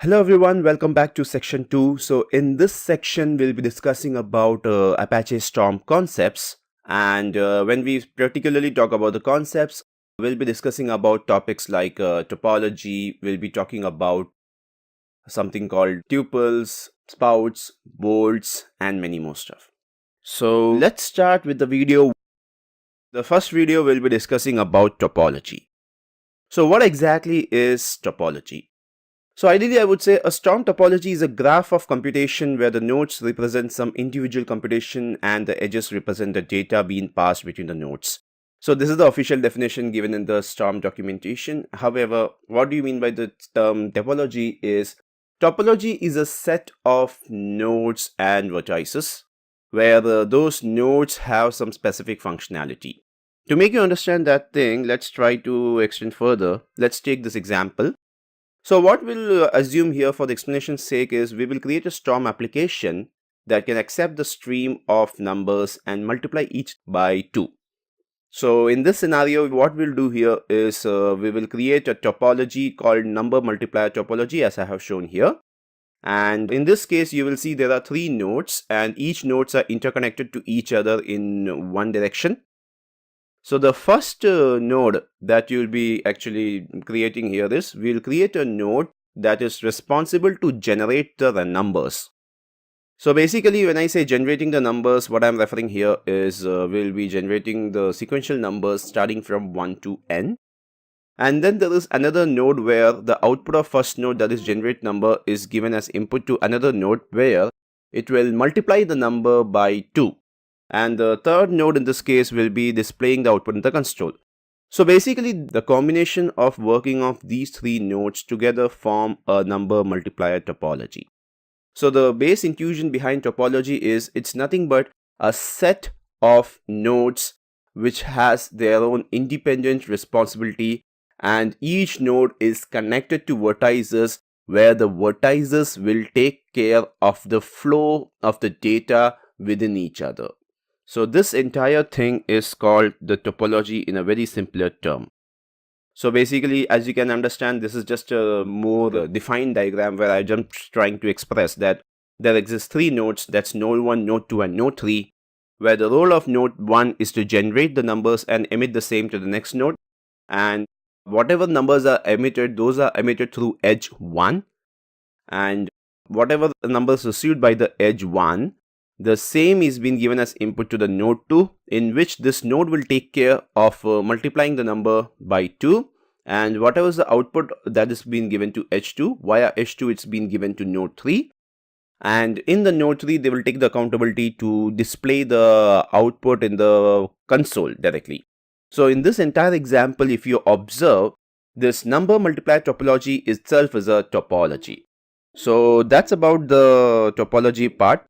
Hello everyone, welcome back to section 2. So in this section we'll be discussing about Apache Storm concepts, and when we particularly talk about the concepts, we'll be discussing about topics like topology. We'll be talking about something called tuples, spouts, bolts, and many more stuff. So let's start with the video. The first video we'll be discussing about topology. So what exactly is topology? So ideally, I would say a storm topology is a graph of computation where the nodes represent some individual computation and the edges represent the data being passed between the nodes. So this is the official definition given in the storm documentation. However, what do you mean by the term topology is a set of nodes and vertices where those nodes have some specific functionality. To make you understand that thing, let's try to extend further. Let's take this example. So what we'll assume here for the explanation's sake is we will create a storm application that can accept the stream of numbers and multiply each by 2. So in this scenario, what we'll do here is we will create a topology called number multiplier topology, as I have shown here. And in this case, you will see there are 3 nodes and each nodes are interconnected to each other in one direction. So the first node that you'll be actually creating here is we'll create a node that is responsible to generate the numbers. So basically, when I say generating the numbers, what I'm referring here is we'll be generating the sequential numbers starting from 1 to n. And then there is another node where the output of first node, that is generate number, is given as input to another node where it will multiply the number by 2. And the third node in this case will be displaying the output in the console. So basically, the combination of working of these 3 nodes together form a number multiplier topology. So the base intuition behind topology is it's nothing but a set of nodes which has their own independent responsibility, and each node is connected to vertices where the vertices will take care of the flow of the data within each other. So this entire thing is called the topology in a very simpler term. So basically, as you can understand, this is just a more defined diagram where I'm just trying to express that there exist 3 nodes, that's node 1, node 2 and node 3, where the role of node 1 is to generate the numbers and emit the same to the next node, and whatever numbers are emitted, those are emitted through edge 1, and whatever the numbers received by the edge 1, the same is being given as input to the node 2, in which this node will take care of multiplying the number by 2, and whatever is the output that is being given to h2, via h2 it's been given to node 3, and in the node 3 they will take the accountability to display the output in the console directly. So in this entire example, if you observe, this number multiplier topology itself is a topology. So that's about the topology part.